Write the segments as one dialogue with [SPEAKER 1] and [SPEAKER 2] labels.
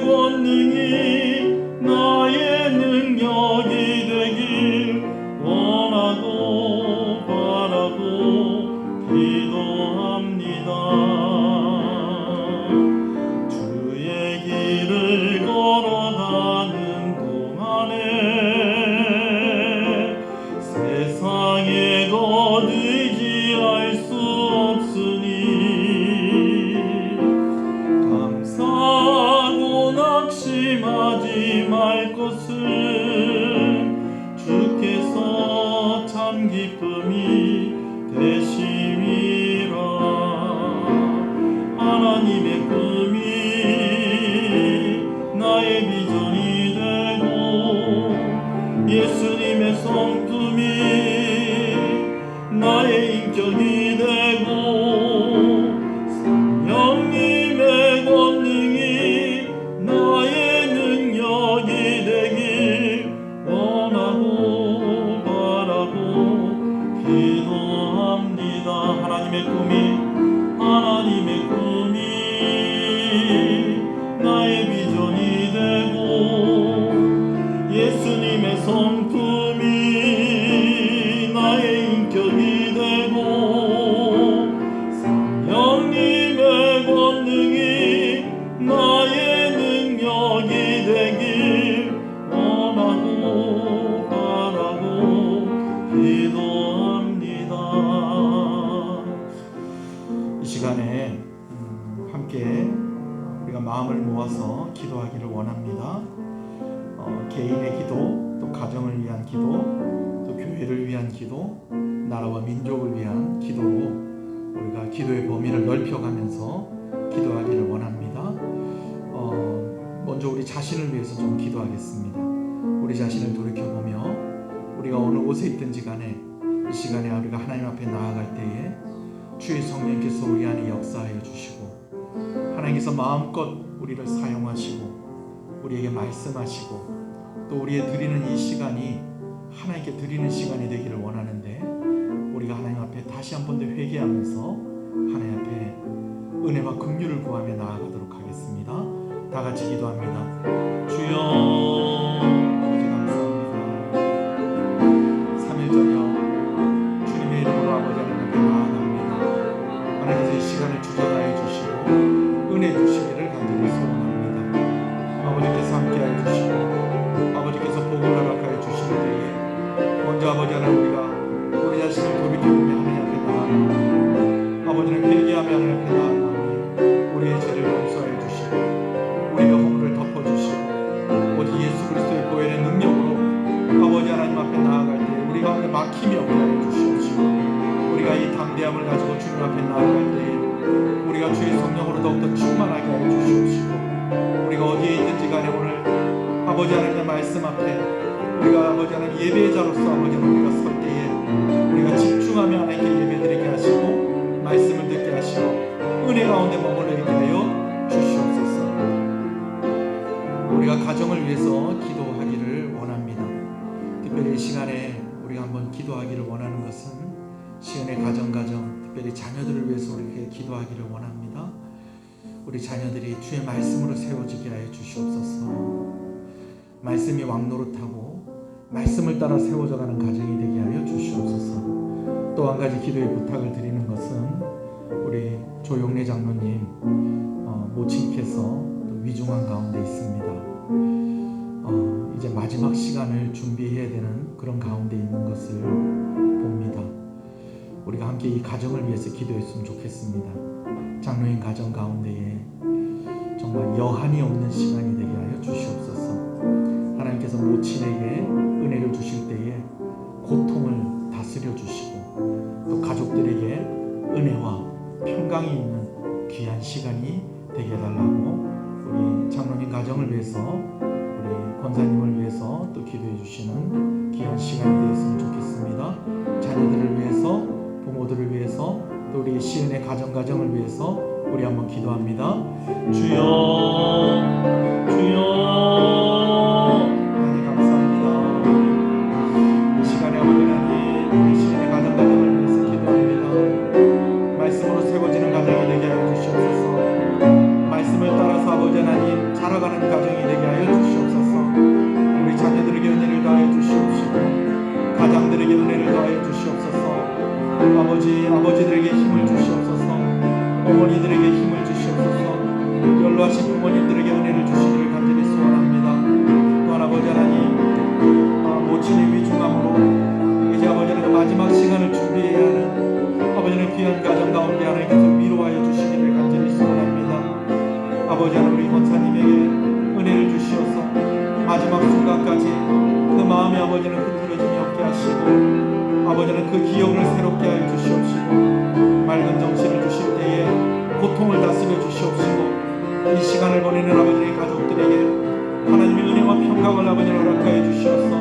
[SPEAKER 1] 권능이 나의 능력이 되길 원하고 바라고 기도합니다. 주의 길을 걸어가는 동안에 세상에 것 의지할 수 없으니 감사하고 낙심하지 말 것은 주께서 참 기쁨이 되심이라. 하나님의 꿈이 나의 비전이 되고 예수님의 성품이 나의 인격이 되고 성령님의 권능이 나의 능력이 되길 원하고 바라고 기도합니다. 하나님의 꿈이 나의 비전이 되고 예수님의 성품이 나의 인격이 되고 성령님의 권능이 나의 능력이 되길 원하고 바라고 기도합니다. 이 시간에 함께 우리가 마음을 모아서 기도하기를 원합니다. 개인의 기도, 또 가정을 위한 기도, 또 교회를 위한 기도, 나라와 민족을 위한 기도로 우리가 기도의 범위를 넓혀가면서 기도하기를 원합니다. 먼저 우리 자신을 위해서 좀 기도하겠습니다. 우리 자신을 돌이켜보며 우리가 어느 곳에 있든지 간에 이 시간에 우리가 하나님 앞에 나아갈 때에 주의 성령께서 우리 안에 역사하여 주시고 하나님께서 마음껏 우리를 사용하시고 우리에게 말씀하시고 또 우리의 드리는 이 시간이 하나님께 드리는 시간이 되기를 원하는데 우리가 하나님 앞에 다시 한 번 더 회개하면서 하나님 앞에 은혜와 긍휼을 구하며 나아가도록 하겠습니다. 다 같이 기도합니다. 주여 아버지 감사합니다. 3일 저녁 주님의 이름으로 아버지 하나님 앞에 나아갑니다. 하나님께서 이 시간을 주장하여 주시고 은혜 주시기를 간절히 소원합니다. 아버지께서 함께하여 주시고 아버지께서 복을 허락하여 주실 때에 먼저 아버지 하나님 우리가 우리 자신을 돌이켜보며 하나님 앞에 나아갑니다. 아버지는 회개하며 하나님 앞에 나아갑니다. 우리의 죄를 용서하여 주시고 우리의 허물을 덮어주시고 오직 예수 그리스도의 보혈의 능력으로 아버지 하나님 앞에 나아갈 때 우리 가운데 막힘이 없게 하여 주시옵시고 우리가 이 담대함을 가지고 주님 앞에 나아갈 때에 우리가 주의 성령으로 더욱더 충만하게 하여 주시옵시고 우리가 어디에 있든지 간에 오늘 아버지 하나님의 말씀 앞에 우리가 아버지 하나님 예배자로서 아버지 우리가 설 때에 우리가 집중하며 하나님께 예배드리게 하시고 말씀을 듣게 하시고 은혜 가운데 머물러있게 하여 주시옵소서. 우리가 가정을 위해서 기도하기를 원합니다. 특별히 이 시간에 우리가 한번 기도하기를 원하는 것은 시은의 가정 특별히 자녀들을 위해서 우리에게 기도하기를 원합니다. 우리 자녀들이 주의 말씀으로 세워지게 하여 주시옵소서. 말씀이 왕노릇하고 말씀을 따라 세워져가는 가정이 되게 하여 주시옵소서. 또 한 가지 기도의 부탁을 드리는 것은 우리 조용래 장로님 모친께서 위중한 가운데 있습니다. 이제 마지막 시간을 준비해야 되는 그런 가운데 있는 것을 봅니다. 우리가 함께 이 가정을 위해서 기도했으면 좋겠습니다. 장로인 가정 가운데에 정말 여한이 없는 시간이 되게 하여 주시옵소서. 하나님께서 모친에게 은혜를 주실 때에 고통을 다스려 주시고 또 가족들에게 은혜와 평강이 있는 귀한 시간이 되게 해달라고 우리 장로님 가정을 위해서 우리 권사님을 위해서 또 기도해 주시는 귀한 시간이 되었으면 좋겠습니다. 자녀들을 위해서 부모들을 위해서 또 우리 시은의 가정을 위해서 우리 한번 기도합니다. 주여 하나님 감사합니다. 이 시간에 아버지 하나님 우리 시은의 가정을 위해서 기도합니다. 말씀으로 세워지는 가정이 되게 하여 주시옵소서. 말씀을 따라서 아버지 하나님 자라가는 가정 가정이 되게 하여 주시옵소서. 우리 자녀들에게 은혜를 더하여 주시옵시고 가장들에게 은혜를 더하여 주시옵소서. 아버지들에게 힘을 주시옵소서. 어머니들에게 힘을 주시옵소서. 연로하신 부모님들에게 은혜를 주시기를 간절히 소원합니다. 또한 아버지 하나님, 모친의 위중함으로 이제 아버지 하나님 마지막 시간을 준비해야 하는 아버지 하나님 귀한 가정 가운데 하나님께서 위로하여 주시기를 간절히 소원합니다. 아버지 하나님, 우리 권사님에게 은혜를 주시어서 마지막 순간까지 그 마음의 아버지 하나님 흐트러짐이 없게 하시고 아버지 하나님 그 기억을 새롭게 하여 주시옵시고 맑은 정신을 주실 때에 고통을 다스려 주시옵시고 이 시간을 보내는 아버지의 가족들에게 하나님의 은혜와 평강을 아버지를 허락하여 주시옵소서.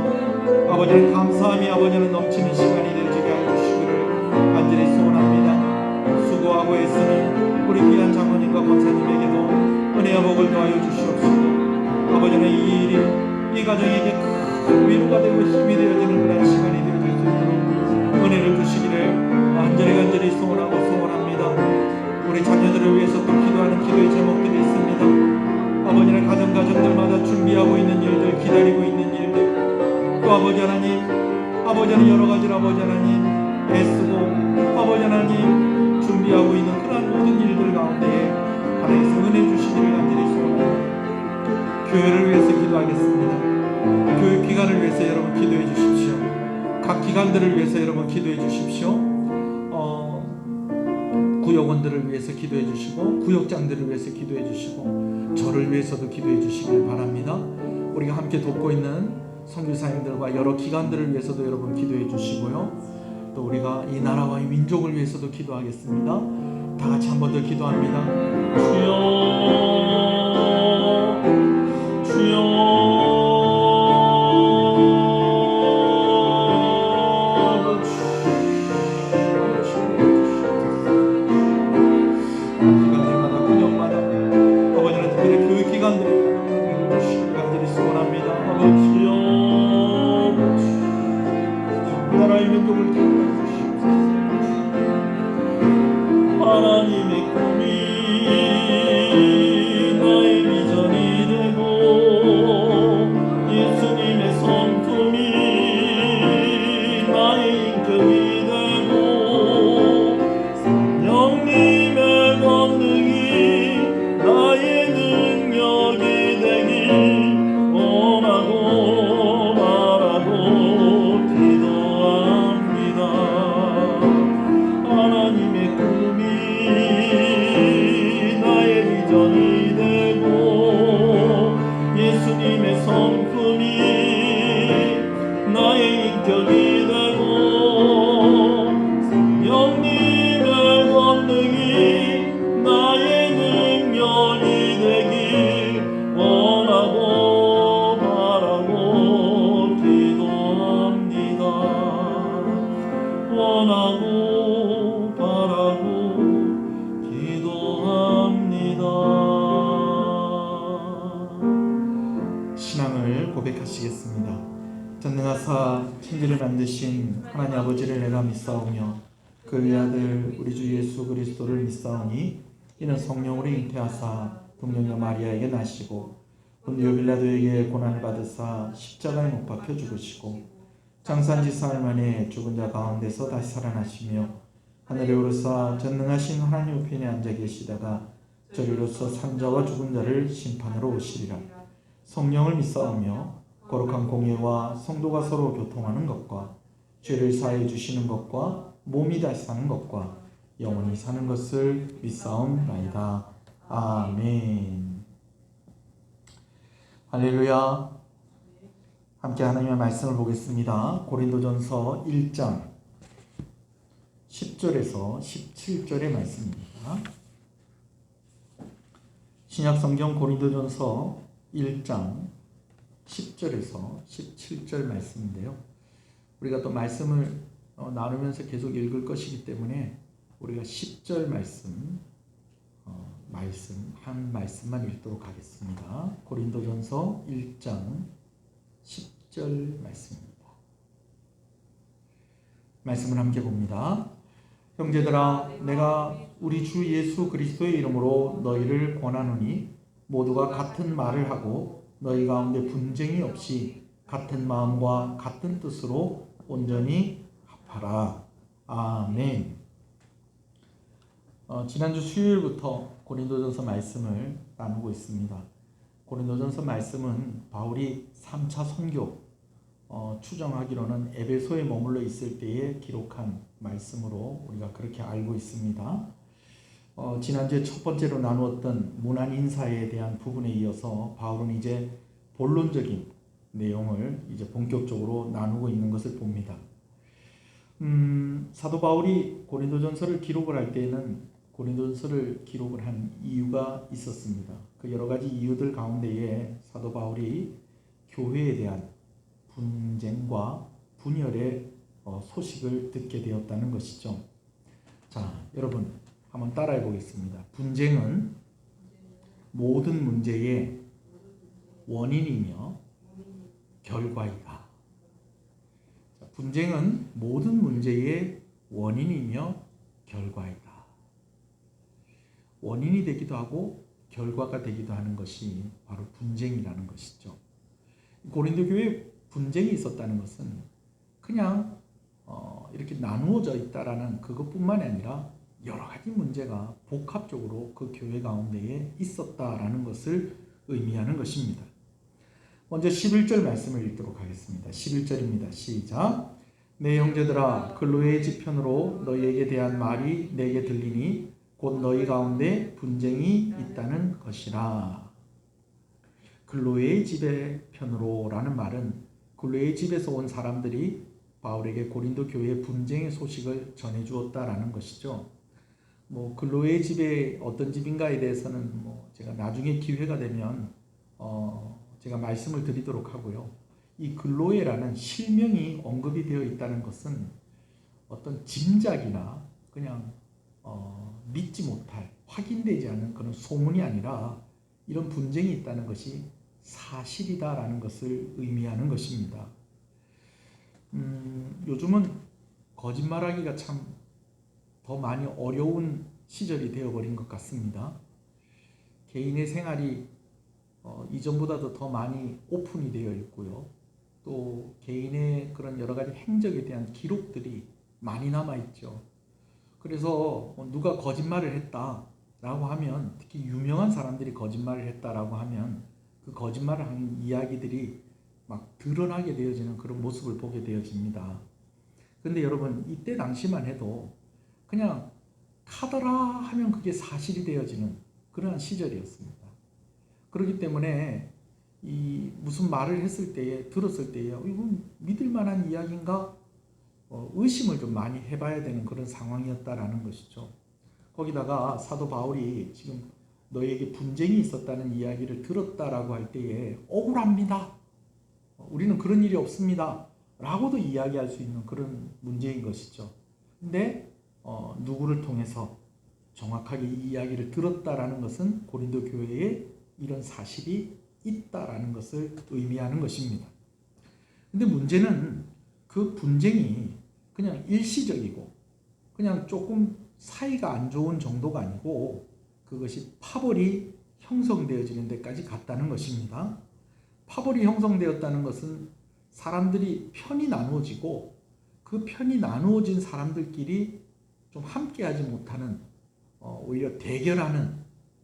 [SPEAKER 1] 아버지는 감사함이 아버지는 넘치는 시간이 되어지게 하여 주시기를 간절히 소원합니다. 수고하고 애쓰는 우리 귀한 장로님과 권사님에게도 은혜와 복을 더하여 주시옵시고 아버지는 이 일이 이 가정에게 큰 위로가 되고 힘이 되어지는 그런 시간이 되어질 수 있도록 은혜를 주시기를 간절히 소원하고 소원합니다. 우리 자녀들을 위해서 또 기도하는 기도의 제목들이 있습니다. 아버지는 가정들마다 준비하고 있는 일들, 기다리고 있는 일들, 또 아버지 하나님 여러 가지로 아버지 하나님 애쓰고 아버지 하나님 준비하고 있는 그러한 모든 일들 가운데에 하나님께서 은혜 주시기를 간절히 소원합니다. 교회를 위해서 기도하겠습니다. 교육 기관을 위해서 여러분 기도해 주십시오. 각 기관들을 위해서 여러분 기도해 주십시오. 구역원들을 위해서 기도해 주시고 구역장들을 위해서 기도해 주시고 저를 위해서도 기도해 주시길 바랍니다. 우리가 함께 돕고 있는 선교사님들과 여러 기관들을 위해서도 여러분 기도해 주시고요. 또 우리가 이 나라와 이 민족을 위해서도 기도하겠습니다. 다 같이 한 번 더 기도합니다. 주여 하나님의 꿈이 나의 비전이 되고 예수님의 성품이 나의 인격이 되고 성령님의 권능이 나의 능력이 되길 원하고 바라고 기도합니다. 하나님의 꿈이 나의 비전이 되고 예수님의 성품이 나의 인격이 되고 성령님의 권능이 나의 능력이 되길 원하고 바라고 기도합니다. 원하고 바라고 기도합니다. 신앙을 고백하시겠습니다. 전능하사 천지를 만드신 하나님 아버지를 내가 믿사오며 그 외아들 우리 주 예수 그리스도를 믿사오니 이는 성령으로 잉태하사 동정녀 마리아에게 나시고 본디오 빌라도에게 고난을 받으사 십자가에 못 박혀 죽으시고 장사한지 사흘 만에 죽은 자 가운데서 다시 살아나시며 하늘에 오르사 전능하신 하나님 우편에 앉아 계시다가 저리로서 산자와 죽은 자를 심판하러 오시리라. 성령을 믿사오며 거룩한 공예와 성도가 서로 교통하는 것과 죄를 사해 주시는 것과 몸이 다시 사는 것과 영원히 사는 것을 믿사옵나이다. 아멘. 할렐루야. 함께 하나님의 말씀을 보겠습니다. 고린도전서 1장 10절에서 17절의 말씀입니다. 신약성경 고린도전서 1장 10절에서 17절 말씀인데요. 우리가 또 말씀을 나누면서 계속 읽을 것이기 때문에 우리가 10절 말씀 한 말씀만 읽도록 하겠습니다. 고린도전서 1장 10절 말씀입니다. 말씀을 함께 봅니다. 형제들아, 내가 우리 주 예수 그리스도의 이름으로 너희를 권하노니 모두가 같은 말을 하고 너희 가운데 분쟁이 없이 같은 마음과 같은 뜻으로 온전히 합하라. 아멘. 지난주 수요일부터 고린도전서 말씀을 나누고 있습니다. 고린도전서 말씀은 바울이 3차 선교 추정하기로는 에베소에 머물러 있을 때에 기록한 말씀으로 우리가 그렇게 알고 있습니다. 지난주에 첫 번째로 나누었던 문안 인사에 대한 부분에 이어서 바울은 이제 본론적인 내용을 이제 본격적으로 나누고 있는 것을 봅니다. 사도 바울이 고린도전서를 기록을 할 때에는 고린도전서를 기록을 한 이유가 있었습니다. 그 여러 가지 이유들 가운데에 사도 바울이 교회에 대한 분쟁과 분열의 소식을 듣게 되었다는 것이죠. 자, 여러분 한번 따라해 보겠습니다. 분쟁은 모든 문제의 원인이며 결과이다. 자, 분쟁은 모든 문제의 원인이며 결과이다. 원인이 되기도 하고 결과가 되기도 하는 것이 바로 분쟁이라는 것이죠. 고린도 교회에 분쟁이 있었다는 것은 그냥 이렇게 나누어져 있다라는 그것뿐만이 아니라 여러 가지 문제가 복합적으로 그 교회 가운데에 있었다라는 것을 의미하는 것입니다. 먼저 11절 말씀을 읽도록 하겠습니다. 11절입니다. 시작. 내 형제들아 클로에의 지편으로 너희에게 대한 말이 내게 들리니 곧 너희 가운데 분쟁이 있다는 것이라. 클로에의 집의 편으로 라는 말은 클로에의 집에서 온 사람들이 바울에게 고린도 교회의 분쟁의 소식을 전해주었다라는 것이죠. 클로에의 집에 어떤 집인가에 대해서는 제가 나중에 기회가 되면 제가 말씀을 드리도록 하고요. 이 클로에라는 실명이 언급이 되어 있다는 것은 어떤 짐작이나 그냥 믿지 못할, 확인되지 않은 그런 소문이 아니라 이런 분쟁이 있다는 것이 사실이다라는 것을 의미하는 것입니다. 요즘은 거짓말하기가 참 더 많이 어려운 시절이 되어버린 것 같습니다. 개인의 생활이 이전보다도 더 많이 오픈이 되어 있고요. 또 개인의 그런 여러 가지 행적에 대한 기록들이 많이 남아있죠. 그래서 누가 거짓말을 했다라고 하면, 특히 유명한 사람들이 거짓말을 했다라고 하면 그 거짓말을 한 이야기들이 막 드러나게 되어지는 그런 모습을 보게 되어집니다. 근데 여러분, 이때 당시만 해도 그냥 카더라 하면 그게 사실이 되어지는 그러한 시절이었습니다. 그렇기 때문에 이 무슨 말을 했을 때에, 들었을 때에 이건 믿을 만한 이야기인가? 의심을 좀 많이 해봐야 되는 그런 상황이었다라는 것이죠. 거기다가 사도 바울이 지금 너희에게 분쟁이 있었다는 이야기를 들었다라고 할 때에 억울합니다. 우리는 그런 일이 없습니다. 라고도 이야기할 수 있는 그런 문제인 것이죠. 근데 누구를 통해서 정확하게 이 이야기를 들었다라는 것은 고린도 교회에 이런 사실이 있다라는 것을 의미하는 것입니다. 근데 문제는 그 분쟁이 그냥 일시적이고 그냥 조금 사이가 안 좋은 정도가 아니고 그것이 파벌이 형성되어지는 데까지 갔다는 것입니다. 파벌이 형성되었다는 것은 사람들이 편이 나누어지고 그 편이 나누어진 사람들끼리 좀 함께하지 못하는 오히려 대결하는,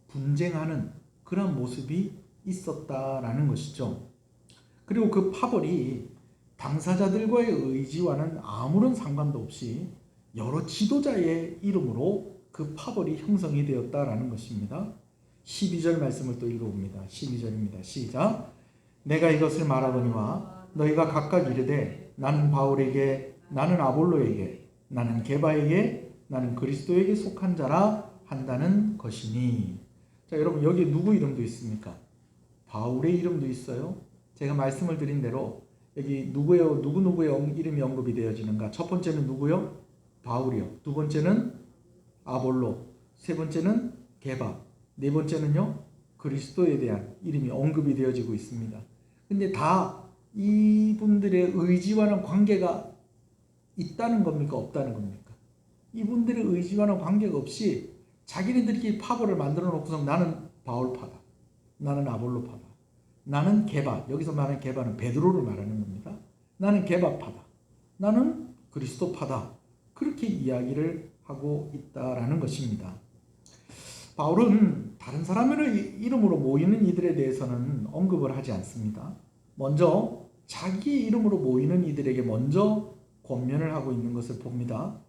[SPEAKER 1] 분쟁하는 그런 모습이 있었다라는 것이죠. 그리고 그 파벌이 당사자들과의 의지와는 아무런 상관도 없이 여러 지도자의 이름으로 그 파벌이 형성이 되었다라는 것입니다. 12절 말씀을 또 읽어봅니다. 12절입니다. 시작. 내가 이것을 말하거니와 너희가 각각 이르되 나는 바울에게, 나는 아볼로에게, 나는 게바에게, 나는 그리스도에게 속한 자라 한다는 것이니. 자, 여러분, 여기 누구 이름도 있습니까? 바울의 이름도 있어요. 제가 말씀을 드린 대로 여기 누구의 이름이 언급이 되어지는가? 첫 번째는 누구요? 바울이요. 두 번째는 아볼로, 세 번째는 게바, 네 번째는요 그리스도에 대한 이름이 언급이 되어지고 있습니다. 근데 다 이분들의 의지와는 관계가 있다는 겁니까? 없다는 겁니까? 이분들의 의지와는 관계가 없이 자기네들끼리 파벌을 만들어 놓고서 나는 바울파다, 나는 아볼로파다. 나는 게바. 여기서 말하는 게바는 베드로를 말하는 겁니다. 나는 게바파다. 나는 그리스도파다. 그렇게 이야기를 하고 있다라는 것입니다. 바울은 다른 사람의 이름으로 모이는 이들에 대해서는 언급을 하지 않습니다. 먼저 자기 이름으로 모이는 이들에게 먼저 권면을 하고 있는 것을 봅니다.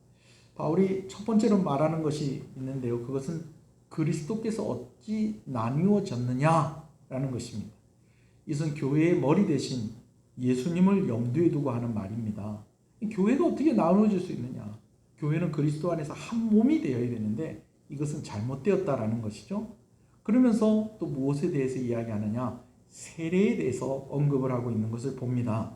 [SPEAKER 1] 바울이 첫 번째로 말하는 것이 있는데요. 그것은 그리스도께서 어찌 나뉘어졌느냐라는 것입니다. 이것은 교회의 머리 대신 예수님을 염두에 두고 하는 말입니다. 교회가 어떻게 나누어질 수 있느냐? 교회는 그리스도 안에서 한 몸이 되어야 되는데 이것은 잘못되었다라는 것이죠. 그러면서 또 무엇에 대해서 이야기하느냐? 세례에 대해서 언급을 하고 있는 것을 봅니다.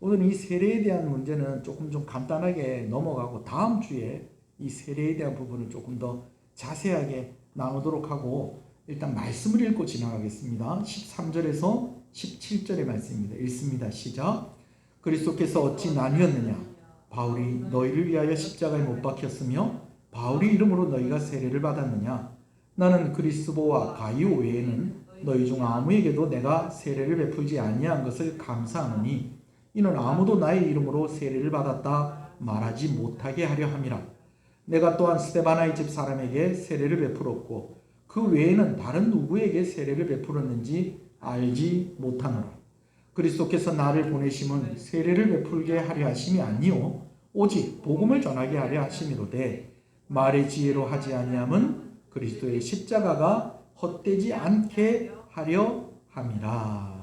[SPEAKER 1] 오늘 이 세례에 대한 문제는 조금 좀 간단하게 넘어가고 다음 주에 이 세례에 대한 부분을 조금 더 자세하게 나누도록 하고 일단 말씀을 읽고 지나가겠습니다. 13절에서 17절의 말씀입니다. 읽습니다. 시작. 그리스도께서 어찌 나뉘었느냐? 바울이 너희를 위하여 십자가에 못 박혔으며 바울이 이름으로 너희가 세례를 받았느냐? 나는 그리스도와 가이오 외에는 너희 중 아무에게도 내가 세례를 베풀지 아니한 것을 감사하노니 이는 아무도 나의 이름으로 세례를 받았다 말하지 못하게 하려 함이라. 내가 또한 스데바나의 집 사람에게 세례를 베풀었고 그 외에는 다른 누구에게 세례를 베풀었는지 알지 못하노라. 그리스도께서 나를 보내심은 세례를 베풀게 하려 하심이 아니요 오직 복음을 전하게 하려 하심이로되 말의 지혜로 하지 아니함은 그리스도의 십자가가 헛되지 않게 하려 함이라.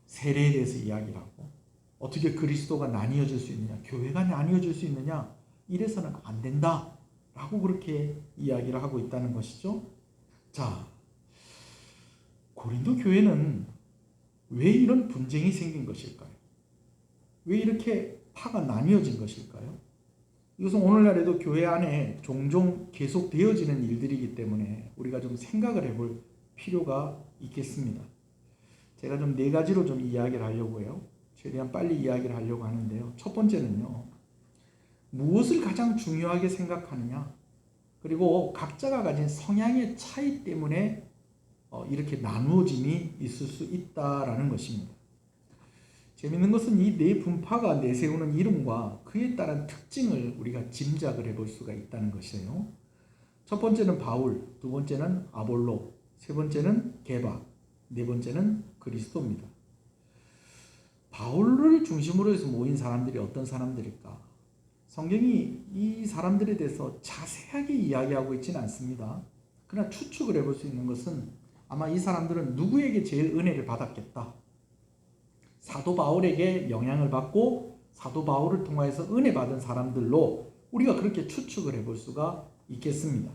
[SPEAKER 1] 세례에 대해서 이야기를 하고 어떻게 그리스도가 나뉘어질 수 있느냐, 교회가 나뉘어질 수 있느냐, 이래서는 안 된다 라고 그렇게 이야기를 하고 있다는 것이죠. 자, 고린도 교회는 왜 이런 분쟁이 생긴 것일까요? 왜 이렇게 파가 나뉘어진 것일까요? 이것은 오늘날에도 교회 안에 종종 계속되어지는 일들이기 때문에 우리가 좀 생각을 해볼 필요가 있겠습니다. 제가 좀 네 가지로 좀 이야기를 하려고 해요. 최대한 빨리 이야기를 하려고 하는데요. 첫 번째는요, 무엇을 가장 중요하게 생각하느냐, 그리고 각자가 가진 성향의 차이 때문에 이렇게 나누어짐이 있을 수 있다라는 것입니다. 재밌는 것은 이 네 분파가 내세우는 이름과 그에 따른 특징을 우리가 짐작을 해볼 수가 있다는 것이에요. 첫 번째는 바울, 두 번째는 아볼로, 세 번째는 게바, 네 번째는 그리스도입니다. 바울을 중심으로 해서 모인 사람들이 어떤 사람들일까? 성경이 이 사람들에 대해서 자세하게 이야기하고 있지는 않습니다. 그러나 추측을 해볼 수 있는 것은 아마 이 사람들은 누구에게 제일 은혜를 받았겠다. 사도 바울에게 영향을 받고 사도 바울을 통해서 은혜 받은 사람들로 우리가 그렇게 추측을 해볼 수가 있겠습니다.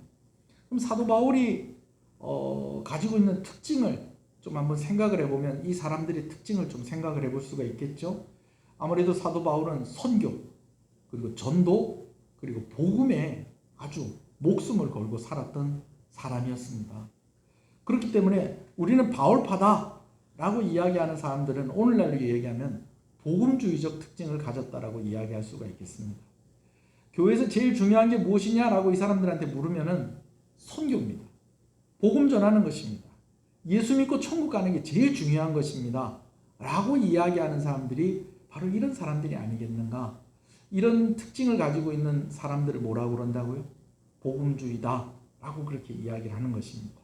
[SPEAKER 1] 그럼 사도 바울이 가지고 있는 특징을 좀 한번 생각을 해보면 이 사람들의 특징을 좀 생각을 해볼 수가 있겠죠. 아무래도 사도 바울은 선교, 그리고 전도, 그리고 복음에 아주 목숨을 걸고 살았던 사람이었습니다. 그렇기 때문에 우리는 바울파다 라고 이야기하는 사람들은 오늘날로 얘기하면 복음주의적 특징을 가졌다라고 이야기할 수가 있겠습니다. 교회에서 제일 중요한 게 무엇이냐라고 이 사람들한테 물으면은 선교입니다. 복음 전하는 것입니다. 예수 믿고 천국 가는 게 제일 중요한 것입니다 라고 이야기하는 사람들이 바로 이런 사람들이 아니겠는가. 이런 특징을 가지고 있는 사람들을 뭐라고 그런다고요? 복음주의다 라고 그렇게 이야기를 하는 것입니다.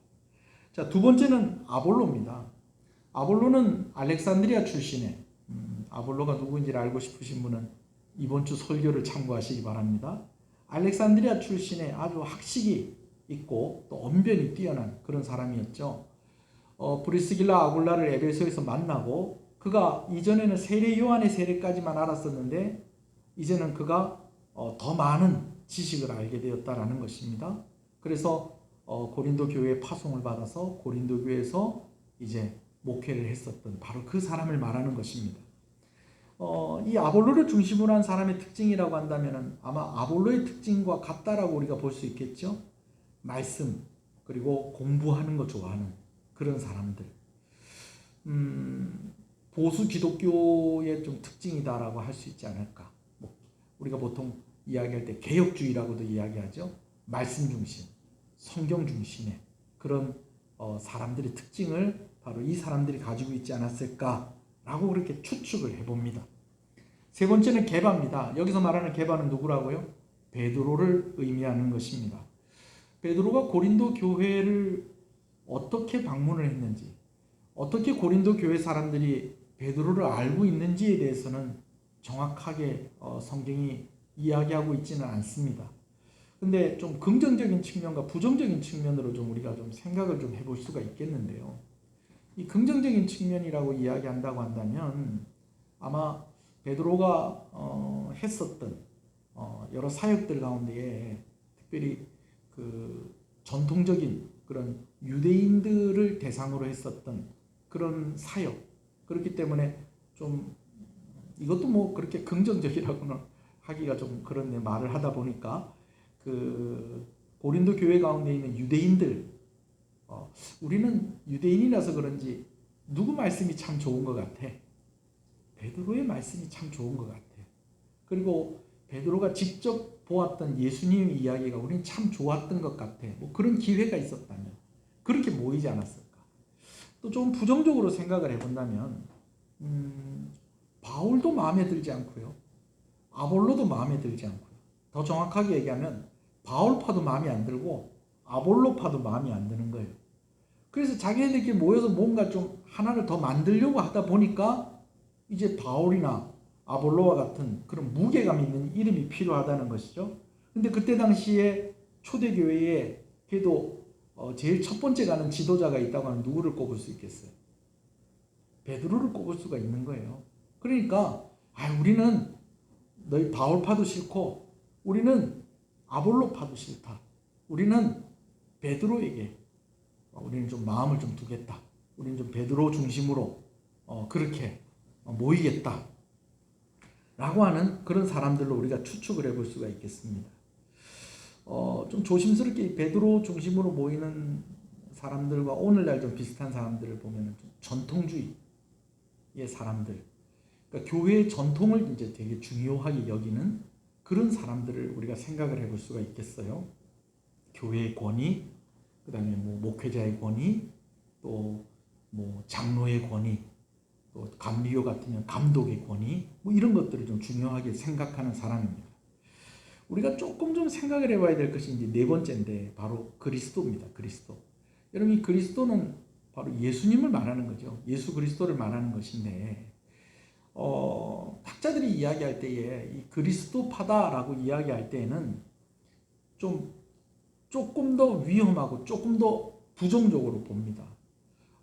[SPEAKER 1] 자, 두 번째는 아볼로입니다. 아볼로는 알렉산드리아 출신의, 아볼로가 누구인지를 알고 싶으신 분은 이번 주 설교를 참고하시기 바랍니다. 알렉산드리아 출신의 아주 학식이 있고 또 언변이 뛰어난 그런 사람이었죠. 브리스길라 아굴라를 에베소에서 만나고 그가 이전에는 세례 요한의 세례까지만 알았었는데 이제는 그가 더 많은 지식을 알게 되었다라는 것입니다. 그래서 고린도 교회에 파송을 받아서 고린도 교회에서 이제 목회를 했었던 바로 그 사람을 말하는 것입니다. 이 아볼로를 중심으로 한 사람의 특징이라고 한다면 아마 아볼로의 특징과 같다라고 우리가 볼 수 있겠죠. 말씀, 그리고 공부하는 거 좋아하는 그런 사람들. 보수 기독교의 좀 특징이다라고 할 수 있지 않을까. 우리가 보통 이야기할 때 개혁주의라고도 이야기하죠. 말씀 중심, 성경 중심의 그런 사람들의 특징을 바로 이 사람들이 가지고 있지 않았을까라고 그렇게 추측을 해봅니다. 세 번째는 게바입니다. 여기서 말하는 게바는 누구라고요? 베드로를 의미하는 것입니다. 베드로가 고린도 교회를 어떻게 방문을 했는지, 어떻게 고린도 교회 사람들이 베드로를 알고 있는지에 대해서는 정확하게 성경이 이야기하고 있지는 않습니다. 근데 좀 긍정적인 측면과 부정적인 측면으로 좀 우리가 좀 생각을 좀 해볼 수가 있겠는데요. 이 긍정적인 측면이라고 이야기한다고 한다면 아마 베드로가 했었던 여러 사역들 가운데에 특별히 그 전통적인 그런 유대인들을 대상으로 했었던 그런 사역, 그렇기 때문에 좀 이것도 뭐 그렇게 긍정적이라고는 하기가 좀 그런데 말을 하다 보니까 그 고린도 교회 가운데 있는 유대인들, 우리는 유대인이라서 그런지 누구 말씀이 참 좋은 것 같아? 베드로의 말씀이 참 좋은 것 같아. 그리고 베드로가 직접 보았던 예수님 이야기가 우리는 참 좋았던 것 같아. 뭐 그런 기회가 있었다면 그렇게 모이지 않았을까? 또 좀 부정적으로 생각을 해본다면 바울도 마음에 들지 않고요. 아볼로도 마음에 들지 않고요. 더 정확하게 얘기하면 바울파도 마음에 안 들고 아볼로파도 마음에 안 드는 거예요. 그래서 자기네들끼리 모여서 뭔가 좀 하나를 더 만들려고 하다 보니까 이제 바울이나 아볼로와 같은 그런 무게감 있는 이름이 필요하다는 것이죠. 근데 그때 당시에 초대교회에 그래도 제일 첫 번째 가는 지도자가 있다고 하면 누구를 꼽을 수 있겠어요? 베드로를 꼽을 수가 있는 거예요. 그러니까 우리는 너희 바울파도 싫고 우리는 아볼로파도 싫다. 우리는 베드로에게 우리는 좀 마음을 좀 두겠다. 우리는 좀 베드로 중심으로 그렇게 모이겠다. 라고 하는 그런 사람들로 우리가 추측을 해볼 수가 있겠습니다. 좀 조심스럽게 베드로 중심으로 모이는 사람들과 오늘날 좀 비슷한 사람들을 보면 좀 전통주의의 사람들, 그러니까 교회의 전통을 이제 되게 중요하게 여기는 그런 사람들을 우리가 생각을 해볼 수가 있겠어요. 교회의 권위, 그 다음에 뭐 목회자의 권위, 또 뭐 장로의 권위, 또 감리교 같으면 감독의 권위, 뭐 이런 것들을 좀 중요하게 생각하는 사람입니다. 우리가 조금 좀 생각을 해봐야 될 것이 이제 네 번째인데 바로 그리스도입니다. 그리스도. 여러분, 이 그리스도는 바로 예수님을 말하는 거죠. 예수 그리스도를 말하는 것인데 학자들이 이야기할 때에 이 그리스도파다라고 이야기할 때에는 조금 더 위험하고 조금 더 부정적으로 봅니다.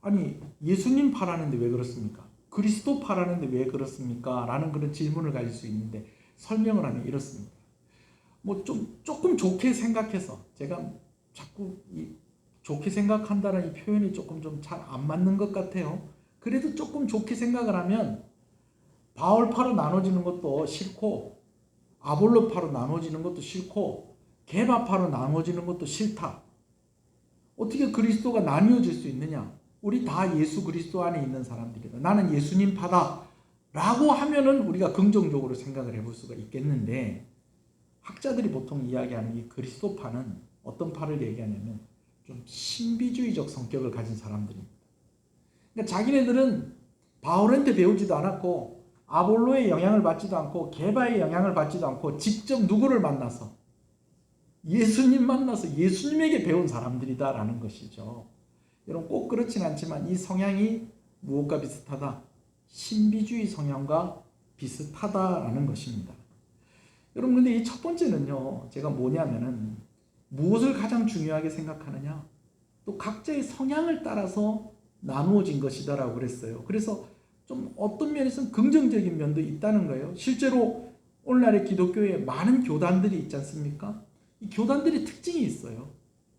[SPEAKER 1] 아니, 예수님 파라는데 왜 그렇습니까? 그리스도 파라는데 왜 그렇습니까? 라는 그런 질문을 가질 수 있는데 설명을 하면 이렇습니다. 뭐 조금 좋게 생각해서 제가 자꾸 좋게 생각한다는 이 표현이 조금 좀 잘 안 맞는 것 같아요. 그래도 조금 좋게 생각을 하면 바울파로 나눠지는 것도 싫고 아볼로파로 나눠지는 것도 싫고 게바파로 나눠지는 것도 싫다. 어떻게 그리스도가 나뉘어질 수 있느냐? 우리 다 예수 그리스도 안에 있는 사람들이다. 나는 예수님 파다 라고 하면은 우리가 긍정적으로 생각을 해볼 수가 있겠는데 학자들이 보통 이야기하는 이 그리스도파는 어떤 파를 얘기하냐면 좀 신비주의적 성격을 가진 사람들입니다. 그러니까 자기네들은 바울한테 배우지도 않았고 아볼로의 영향을 받지도 않고 게바의 영향을 받지도 않고 직접 누구를 만나서 예수님 만나서 예수님에게 배운 사람들이다라는 것이죠. 여러분, 꼭 그렇진 않지만 이 성향이 무엇과 비슷하다? 신비주의 성향과 비슷하다라는 것입니다. 여러분, 근데 이 첫 번째는요, 제가 뭐냐면은 무엇을 가장 중요하게 생각하느냐? 또 각자의 성향을 따라서 나누어진 것이다라고 그랬어요. 그래서 좀 어떤 면에서는 긍정적인 면도 있다는 거예요. 실제로 오늘날의 기독교에 많은 교단들이 있지 않습니까? 이 교단들이 특징이 있어요.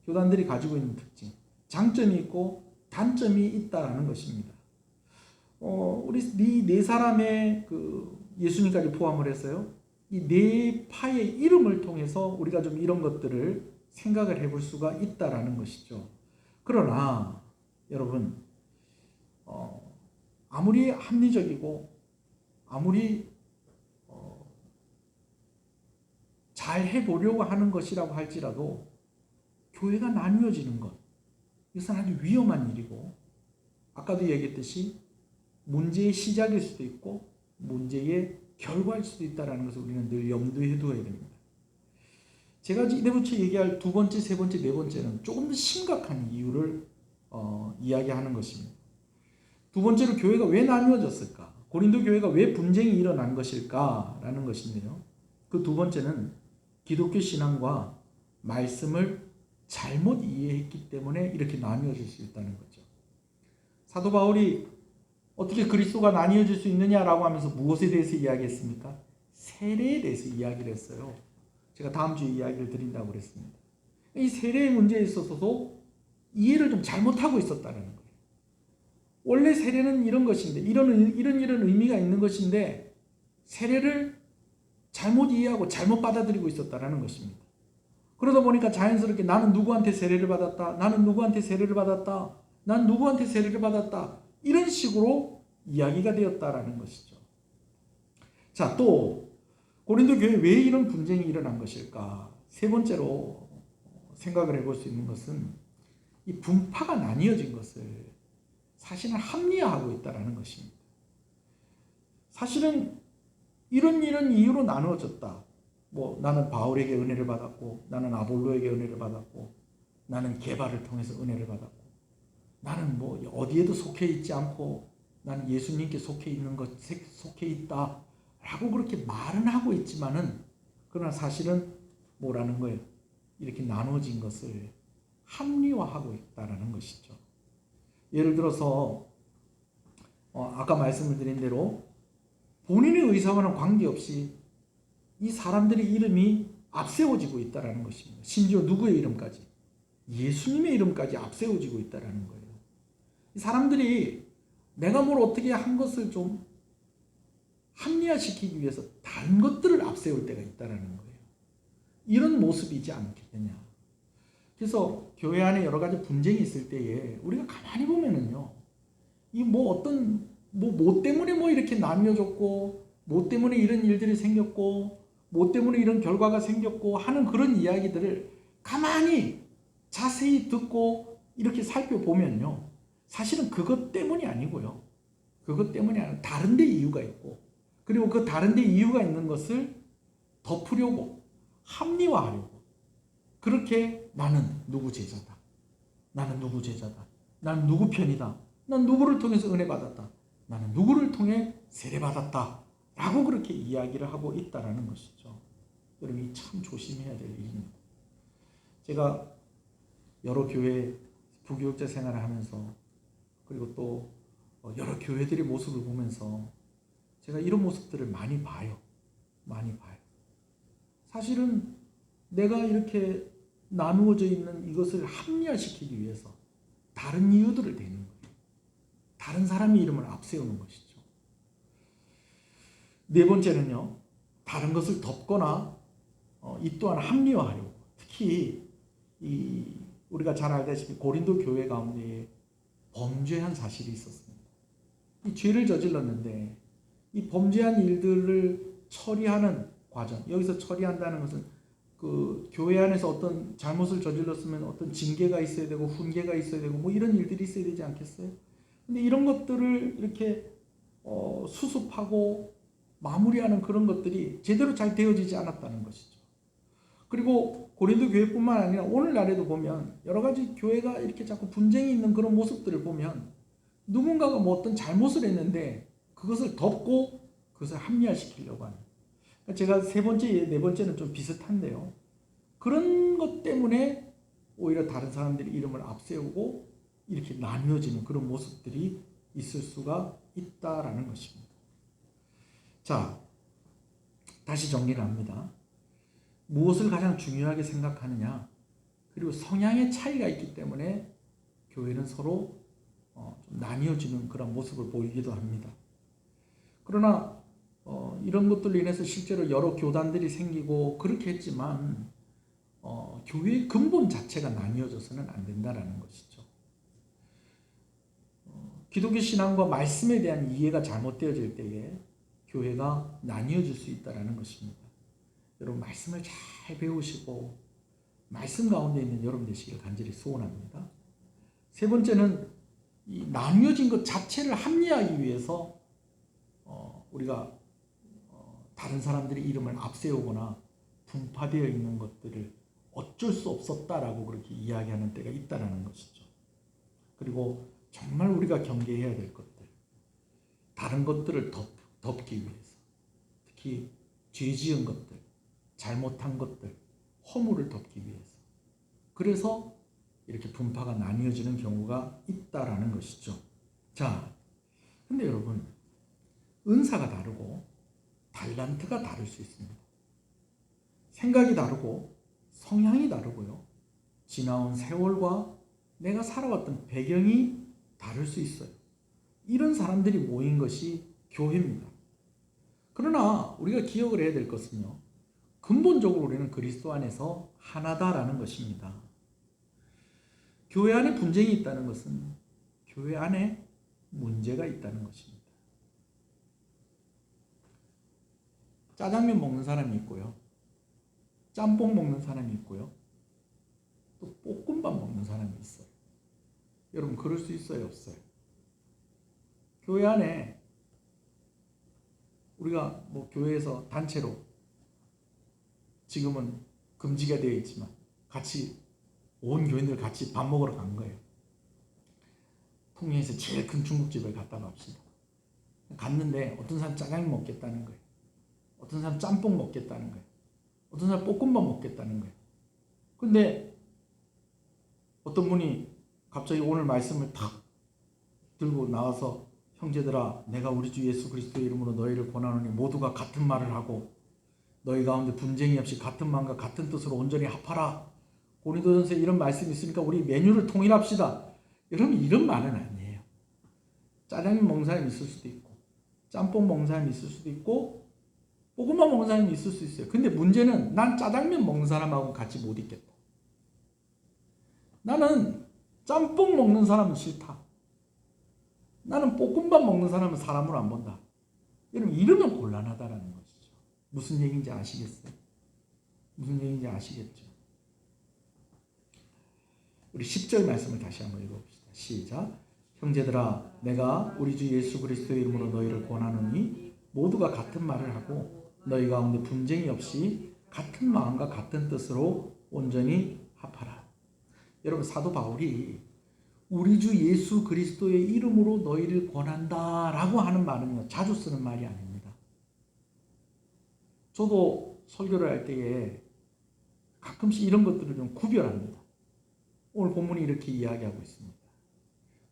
[SPEAKER 1] 교단들이 가지고 있는 특징. 장점이 있고 단점이 있다라는 것입니다. 우리 이 네 사람의 그 예수님까지 포함을 해서요. 이 네 파의 이름을 통해서 우리가 좀 이런 것들을 생각을 해볼 수가 있다라는 것이죠. 그러나 여러분, 아무리 합리적이고 아무리 잘 해보려고 하는 것이라고 할지라도 교회가 나뉘어지는 것, 이것은 아주 위험한 일이고 아까도 얘기했듯이 문제의 시작일 수도 있고 문제의 결과일 수도 있다는 것을 우리는 늘 염두에 두어야 됩니다. 제가 이제부터 얘기할 두 번째, 세 번째, 네 번째는 조금 더 심각한 이유를 이야기하는 것입니다. 두 번째로 교회가 왜 나뉘어졌을까? 고린도 교회가 왜 분쟁이 일어난 것일까라는 것인데요. 그 두 번째는 기독교 신앙과 말씀을 잘못 이해했기 때문에 이렇게 나뉘어질 수 있다는 거죠. 사도 바울이 어떻게 그리스도가 나뉘어질 수 있느냐라고 하면서 무엇에 대해서 이야기했습니까? 세례에 대해서 이야기를 했어요. 제가 다음 주에 이야기를 드린다고 그랬습니다. 이 세례의 문제에 있어서도 이해를 좀 잘못하고 있었다는 거예요. 원래 세례는 이런 것인데 이런 의미가 있는 것인데 세례를 잘못 이해하고 잘못 받아들이고 있었다는 것입니다. 그러다 보니까 자연스럽게 나는 누구한테 세례를 받았다. 나는 누구한테 세례를 받았다. 난 누구한테 세례를 받았다. 이런 식으로 이야기가 되었다라는 것이죠. 자, 또 고린도 교회에 왜 이런 분쟁이 일어난 것일까? 세 번째로 생각을 해볼 수 있는 것은 이 분파가 나뉘어진 것을 사실은 합리화하고 있다는 것입니다. 사실은 이런 이유로 나누어졌다. 뭐 나는 바울에게 은혜를 받았고 나는 아볼로에게 은혜를 받았고 나는 게바를 통해서 은혜를 받았고 나는 뭐 어디에도 속해 있지 않고 나는 예수님께 속해 있다라고 그렇게 말은 하고 있지만은 그러나 사실은 뭐라는 거예요? 이렇게 나눠진 것을 합리화하고 있다라는 것이죠. 예를 들어서 아까 말씀을 드린 대로 본인의 의사와는 관계없이 이 사람들의 이름이 앞세워지고 있다는 것입니다. 심지어 누구의 이름까지? 예수님의 이름까지 앞세워지고 있다는 거예요. 이 사람들이 내가 뭘 어떻게 한 것을 좀 합리화시키기 위해서 다른 것들을 앞세울 때가 있다는 거예요. 이런 모습이지 않겠느냐. 그래서 교회 안에 여러 가지 분쟁이 있을 때에 우리가 가만히 보면은요, 이 뭐 때문에 이렇게 나뉘어졌고, 뭐 때문에 이런 일들이 생겼고, 뭐 때문에 이런 결과가 생겼고 하는 그런 이야기들을 가만히 자세히 듣고 이렇게 살펴보면요, 사실은 그것 때문이 아니고요. 그것 때문이 아니라 다른 데 이유가 있고, 그리고 그 다른 데 이유가 있는 것을 덮으려고, 합리화하려고, 그렇게 나는 누구 제자다. 나는 누구 제자다. 나는 누구 편이다. 난 누구를 통해서 은혜 받았다. 나는 누구를 통해 세례 받았다. 라고 그렇게 이야기를 하고 있다는 것이죠. 여러분이 참 조심해야 될 일입니다. 제가 여러 교회 부교육자 생활을 하면서 그리고 또 여러 교회들의 모습을 보면서 제가 이런 모습들을 많이 봐요. 사실은 내가 이렇게 나누어져 있는 이것을 합리화시키기 위해서 다른 이유들을 대는 거예요. 다른 사람의 이름을 앞세우는 것이죠. 네 번째는요, 다른 것을 덮거나 이 또한 합리화하려고. 특히 우리가 잘 알다시피 고린도 교회 가운데 범죄한 사실이 있었습니다. 이 죄를 저질렀는데 이 범죄한 일들을 처리하는 과정, 여기서 처리한다는 것은 그 교회 안에서 어떤 잘못을 저질렀으면 어떤 징계가 있어야 되고 훈계가 있어야 되고 뭐 이런 일들이 있어야 되지 않겠어요? 근데 이런 것들을 이렇게 수습하고 마무리하는 그런 것들이 제대로 잘 되어지지 않았다는 것이죠. 그리고 고린도 교회뿐만 아니라 오늘날에도 보면 여러 가지 교회가 이렇게 자꾸 분쟁이 있는 그런 모습들을 보면 누군가가 뭐 어떤 잘못을 했는데 그것을 덮고 그것을 합리화시키려고 하는. 제가 세 번째, 네 번째는 좀 비슷한데요. 그런 것 때문에 오히려 다른 사람들의 이름을 앞세우고 이렇게 나뉘어지는 그런 모습들이 있을 수가 있다라는 것입니다. 자, 다시 정리를 합니다. 무엇을 가장 중요하게 생각하느냐, 그리고 성향의 차이가 있기 때문에 교회는 서로 좀 나뉘어지는 그런 모습을 보이기도 합니다. 그러나 이런 것들로 인해서 실제로 여러 교단들이 생기고 그렇게 했지만 교회의 근본 자체가 나뉘어져서는 안 된다는 것이죠. 기독교 신앙과 말씀에 대한 이해가 잘못되어질 때에 교회가 나뉘어질 수 있다는 것입니다. 여러분 말씀을 잘 배우시고 말씀 가운데 있는 여러분 되시길 간절히 소원합니다. 세 번째는 이 나뉘어진 것 자체를 합리화하기 위해서 우리가 다른 사람들의 이름을 앞세우거나 분파되어 있는 것들을 어쩔 수 없었다라고 그렇게 이야기하는 때가 있다라는 것이죠. 그리고 정말 우리가 경계해야 될 것들, 다른 것들을 덮기 위해서, 특히 죄 지은 것들, 잘못한 것들, 허물을 덮기 위해서, 그래서 이렇게 분파가 나뉘어지는 경우가 있다라는 것이죠. 자, 근데 여러분, 은사가 다르고 달란트가 다를 수 있습니다. 생각이 다르고 성향이 다르고요. 지나온 세월과 내가 살아왔던 배경이 다를 수 있어요. 이런 사람들이 모인 것이 교회입니다. 그러나 우리가 기억을 해야 될 것은요, 근본적으로 우리는 그리스도 안에서 하나다라는 것입니다. 교회 안에 분쟁이 있다는 것은 교회 안에 문제가 있다는 것입니다. 짜장면 먹는 사람이 있고요, 짬뽕 먹는 사람이 있고요, 또 볶음밥 먹는 사람이 있어요. 여러분, 그럴 수 있어요, 없어요? 교회 안에 우리가 교회에서 단체로, 지금은 금지가 되어 있지만 같이 온 교인들 같이 밥 먹으러 간 거예요. 통영에서 제일 큰 중국집을 갔다 갑시다. 갔는데 어떤 사람 짜장면 먹겠다는 거예요. 어떤 사람 짬뽕 먹겠다는 거예요. 어떤 사람 볶음밥 먹겠다는 거예요. 근데 어떤 분이 갑자기 오늘 말씀을 탁 들고 나와서, 형제들아, 내가 우리 주 예수 그리스도의 이름으로 너희를 권하노니 모두가 같은 말을 하고 너희 가운데 분쟁이 없이 같은 마음과 같은 뜻으로 온전히 합하라. 고린도전서에 이런 말씀이 있으니까 우리 메뉴를 통일합시다. 여러분, 이런 말은 아니에요. 짜장면 먹는 사람이 있을 수도 있고, 짬뽕 먹는 사람이 있을 수도 있고, 볶음밥 먹는 사람이 있을 수 있어요. 근데 문제는 난 짜장면 먹는 사람하고 같이 못 있겠다. 나는 짬뽕 먹는 사람은 싫다. 나는 볶음밥 먹는 사람은 사람으로 안 본다. 여러분, 이러면 곤란하다라는 것이죠. 무슨 얘기인지 아시겠어요? 무슨 얘기인지 아시겠죠? 우리 10절 말씀을 다시 한번 읽어봅시다. 시작. 형제들아, 내가 우리 주 예수 그리스도의 이름으로 너희를 권하노니 모두가 같은 말을 하고 너희 가운데 분쟁이 없이 같은 마음과 같은 뜻으로 온전히 합하라. 여러분, 사도 바울이 우리 주 예수 그리스도의 이름으로 너희를 권한다 라고 하는 말은요, 자주 쓰는 말이 아닙니다. 저도 설교를 할 때에 가끔씩 이런 것들을 좀 구별합니다. 오늘 본문이 이렇게 이야기하고 있습니다.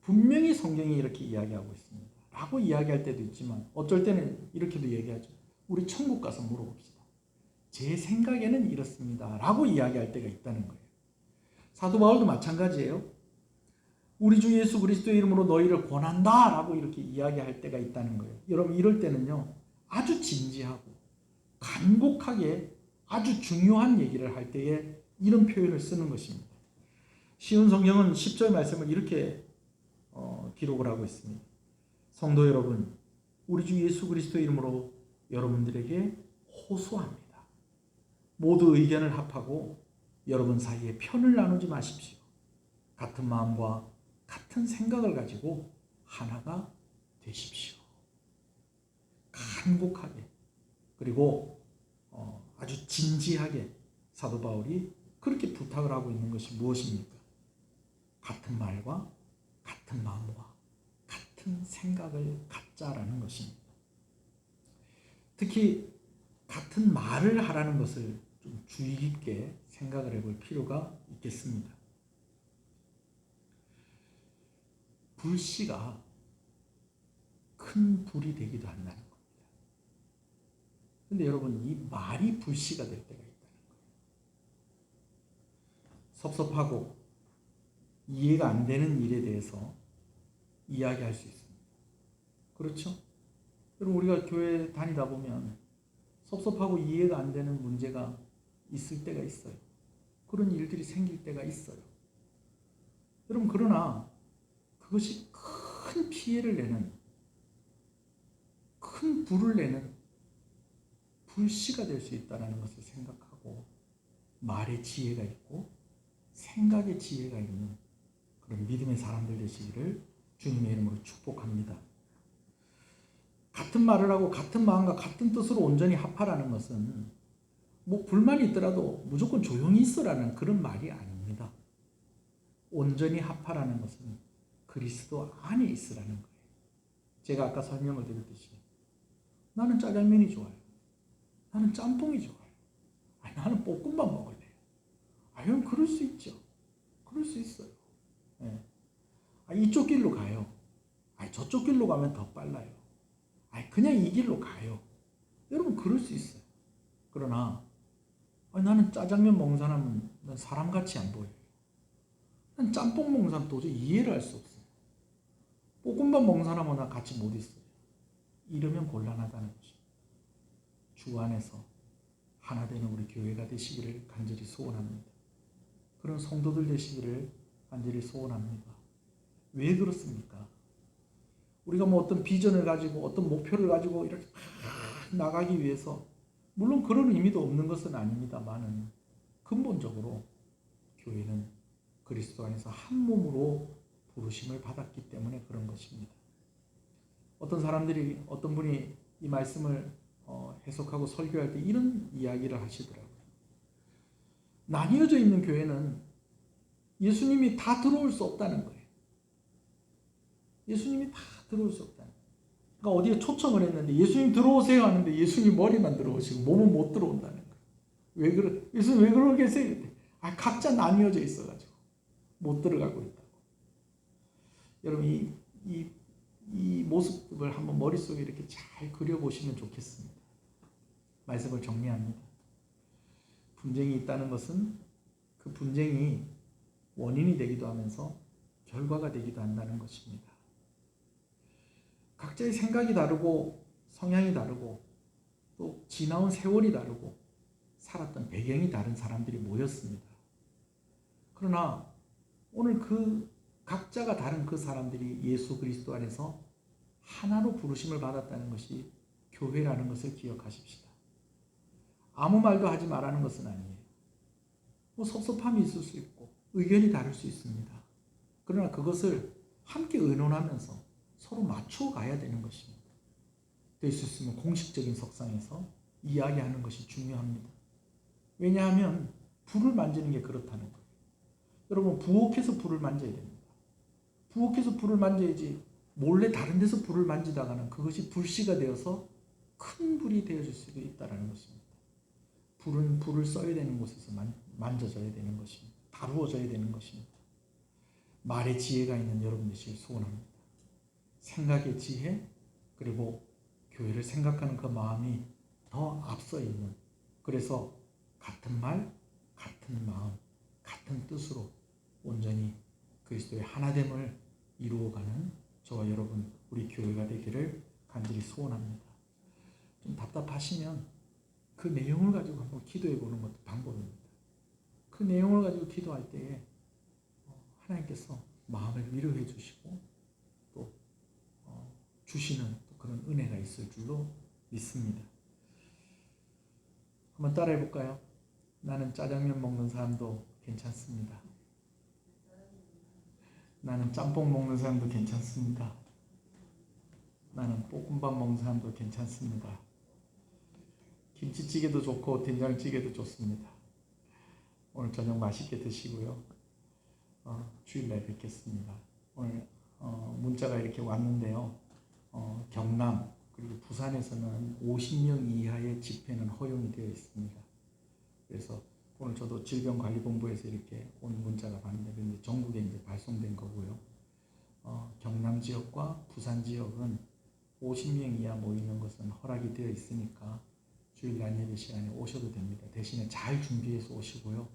[SPEAKER 1] 분명히 성경이 이렇게 이야기하고 있습니다 라고 이야기할 때도 있지만, 어쩔 때는 이렇게도 얘기하죠. 우리 천국 가서 물어봅시다. 제 생각에는 이렇습니다 라고 이야기할 때가 있다는 거예요. 사도 바울도 마찬가지예요. 우리 주 예수 그리스도의 이름으로 너희를 권한다 라고 이렇게 이야기할 때가 있다는 거예요. 여러분, 이럴 때는요, 아주 진지하고 간곡하게 아주 중요한 얘기를 할 때에 이런 표현을 쓰는 것입니다. 쉬운 성경은 10절 말씀을 이렇게 기록을 하고 있습니다. 성도 여러분, 우리 주 예수 그리스도의 이름으로 여러분들에게 호소합니다. 모두 의견을 합하고 여러분 사이에 편을 나누지 마십시오. 같은 마음과 같은 생각을 가지고 하나가 되십시오. 간곡하게, 그리고 아주 진지하게 사도 바울이 그렇게 부탁을 하고 있는 것이 무엇입니까? 같은 말과 같은 마음과 같은 생각을 갖자라는 것입니다. 특히 같은 말을 하라는 것을 좀 주의 깊게 생각을 해볼 필요가 있겠습니다. 불씨가 큰 불이 되기도 한다는 겁니다. 근데 여러분, 이 말이 불씨가 될 때가 있다는 거예요. 섭섭하고 이해가 안 되는 일에 대해서 이야기할 수 있습니다. 그렇죠? 여러분, 우리가 교회 다니다 보면 섭섭하고 이해가 안 되는 문제가 있을 때가 있어요. 그런 일들이 생길 때가 있어요. 여러분, 그러나 그것이 큰 피해를 내는, 큰 불을 내는 불씨가 될 수 있다는 것을 생각하고, 말의 지혜가 있고 생각의 지혜가 있는 그런 믿음의 사람들 되시기를 주님의 이름으로 축복합니다. 같은 말을 하고 같은 마음과 같은 뜻으로 온전히 합하라는 것은 뭐 불만이 있더라도 무조건 조용히 있으라는 그런 말이 아닙니다. 온전히 합하라는 것은 그리스도 안에 있으라는 거예요. 제가 아까 설명을 드렸듯이 나는 짜장면이 좋아요. 나는 짬뽕이 좋아요. 아니, 나는 볶음밥 먹을래요. 형 그럴 수 있죠. 그럴 수 있어요. 네. 이쪽 길로 가요. 저쪽 길로 가면 더 빨라요. 그냥 이 길로 가요. 여러분 그럴 수 있어요. 그러나 나는 짜장면 먹는 사람은 난 사람같이 안 보여요. 난 짬뽕 먹는 사람 도저히 이해를 할 수 없어요. 볶음밥 먹는 사람은 나 같이 못 있어요. 이러면 곤란하다는 거죠. 주 안에서 하나 되는 우리 교회가 되시기를 간절히 소원합니다. 그런 성도들 되시기를 간절히 소원합니다. 왜 그렇습니까? 우리가 뭐 어떤 비전을 가지고 어떤 목표를 가지고 이렇게 나가기 위해서 물론 그런 의미도 없는 것은 아닙니다만은 근본적으로 교회는 그리스도 안에서 한 몸으로 부르심을 받았기 때문에 그런 것입니다. 어떤 사람들이 어떤 분이 이 말씀을 해석하고 설교할 때 이런 이야기를 하시더라고요. 나뉘어져 있는 교회는 예수님이 다 들어올 수 없다는 거예요. 예수님이 다 들어올 수 없다는 거예요. 그러니까 어디에 초청을 했는데 예수님 들어오세요 하는데 예수님 머리만 들어오시고 몸은 못 들어온다는 거예요. 왜 그러? 예수님 왜 그러고 계세요? 각자 나뉘어져 있어가지고 못 들어가고 있다고. 여러분 이 모습을 한번 머릿속에 이렇게 잘 그려보시면 좋겠습니다. 말씀을 정리합니다. 분쟁이 있다는 것은 그 분쟁이 원인이 되기도 하면서 결과가 되기도 한다는 것입니다. 각자의 생각이 다르고 성향이 다르고 또 지나온 세월이 다르고 살았던 배경이 다른 사람들이 모였습니다. 그러나 오늘 그 각자가 다른 그 사람들이 예수 그리스도 안에서 하나로 부르심을 받았다는 것이 교회라는 것을 기억하십시다. 아무 말도 하지 말라는 것은 아니에요. 뭐 섭섭함이 있을 수 있고 의견이 다를 수 있습니다. 그러나 그것을 함께 의논하면서 서로 맞춰가야 되는 것입니다. 될 수 있으면 공식적인 석상에서 이야기하는 것이 중요합니다. 왜냐하면 불을 만지는 게 그렇다는 거예요. 여러분 부엌에서 불을 만져야 됩니다. 부엌에서 불을 만져야지 몰래 다른 데서 불을 만지다가는 그것이 불씨가 되어서 큰 불이 되어질 수도 있다는 것입니다. 불은 불을 써야 되는 곳에서 만져져야 되는 것입니다. 다루어져야 되는 것입니다. 말의 지혜가 있는 여러분 되시길 소원합니다. 생각의 지혜 그리고 교회를 생각하는 그 마음이 더 앞서 있는 그래서 같은 말, 같은 마음, 같은 뜻으로 온전히 그리스도의 하나됨을 이루어가는 저와 여러분 우리 교회가 되기를 간절히 소원합니다. 좀 답답하시면 그 내용을 가지고 한번 기도해 보는 것도 방법입니다. 그 내용을 가지고 기도할 때에 하나님께서 마음을 위로해 주시고 또 주시는 또 그런 은혜가 있을 줄로 믿습니다. 한번 따라해 볼까요? 나는 짜장면 먹는 사람도 괜찮습니다. 나는 짬뽕 먹는 사람도 괜찮습니다. 나는 볶음밥 먹는 사람도 괜찮습니다. 김치찌개도 좋고 된장찌개도 좋습니다. 오늘 저녁 맛있게 드시고요. 주일날 뵙겠습니다. 오늘 문자가 이렇게 왔는데요. 경남 그리고 부산에서는 50명 이하의 집회는 허용이 되어 있습니다. 그래서 오늘 저도 질병관리본부에서 이렇게 온 문자가 왔는데 전국에 이제 발송된 거고요. 경남 지역과 부산 지역은 50명 이하 모이는 것은 허락이 되어 있으니까 주일날 예배 시간에 오셔도 됩니다. 대신에 잘 준비해서 오시고요.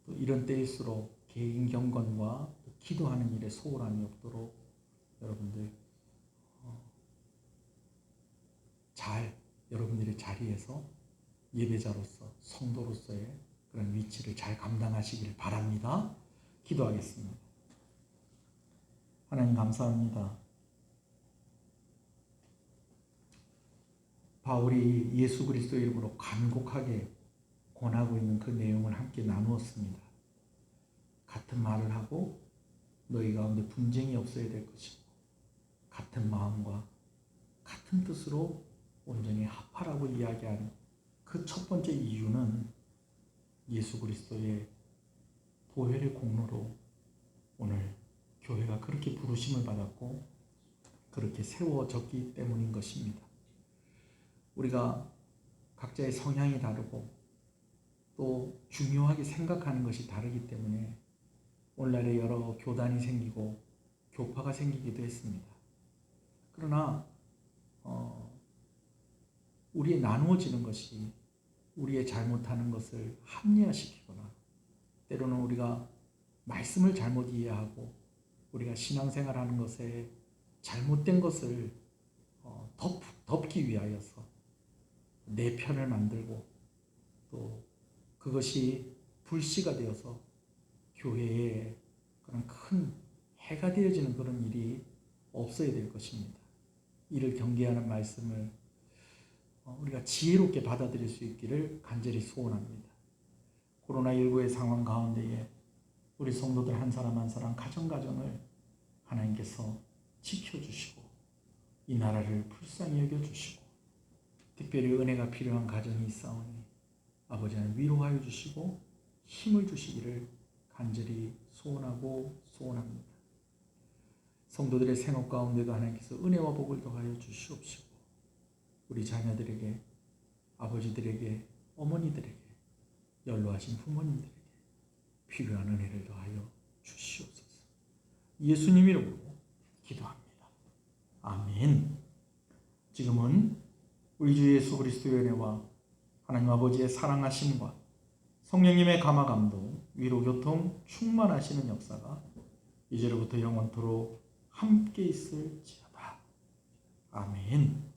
[SPEAKER 1] 또 이런 때일수록 개인 경건과 기도하는 일에 소홀함이 없도록 여러분들 잘 여러분들의 자리에서 예배자로서 성도로서의 그런 위치를 잘 감당하시기를 바랍니다. 기도하겠습니다. 하나님 감사합니다. 바울이 예수 그리스도 이름으로 간곡하게 권하고 있는 그 내용을 함께 나누었습니다. 같은 말을 하고 너희 가운데 분쟁이 없어야 될 것이고 같은 마음과 같은 뜻으로 온전히 합하라고 이야기하는 그 첫 번째 이유는 예수 그리스도의 보혈의 공로로 오늘 교회가 그렇게 부르심을 받았고 그렇게 세워졌기 때문인 것입니다. 우리가 각자의 성향이 다르고 또 중요하게 생각하는 것이 다르기 때문에 오늘날에 여러 교단이 생기고 교파가 생기기도 했습니다. 그러나 우리의 나누어지는 것이 우리의 잘못하는 것을 합리화시키거나 때로는 우리가 말씀을 잘못 이해하고 우리가 신앙생활하는 것에 잘못된 것을 덮기 위하여서 내 편을 만들고 또 그것이 불씨가 되어서 교회에 그런 큰 해가 되어지는 그런 일이 없어야 될 것입니다. 이를 경계하는 말씀을 우리가 지혜롭게 받아들일 수 있기를 간절히 소원합니다. 코로나19의 상황 가운데에 우리 성도들 한 사람 한 사람 가정을 하나님께서 지켜주시고 이 나라를 불쌍히 여겨주시고 특별히 은혜가 필요한 가정이 있사오니 아버지 하나님 위로하여 주시고 힘을 주시기를 간절히 소원하고 소원합니다. 성도들의 생업 가운데도 하나님께서 은혜와 복을 더하여 주시옵시고 우리 자녀들에게 아버지들에게 어머니들에게 연로하신 부모님들에게 필요한 은혜를 더하여 주시옵소서. 예수님 이름으로 기도합니다. 아멘. 지금은 우리 주 예수 그리스도의 은혜와 하나님 아버지의 사랑하심과 성령님의 감화감동, 위로교통, 충만하시는 역사가 이제로부터 영원토록 함께 있을지어다. 아멘.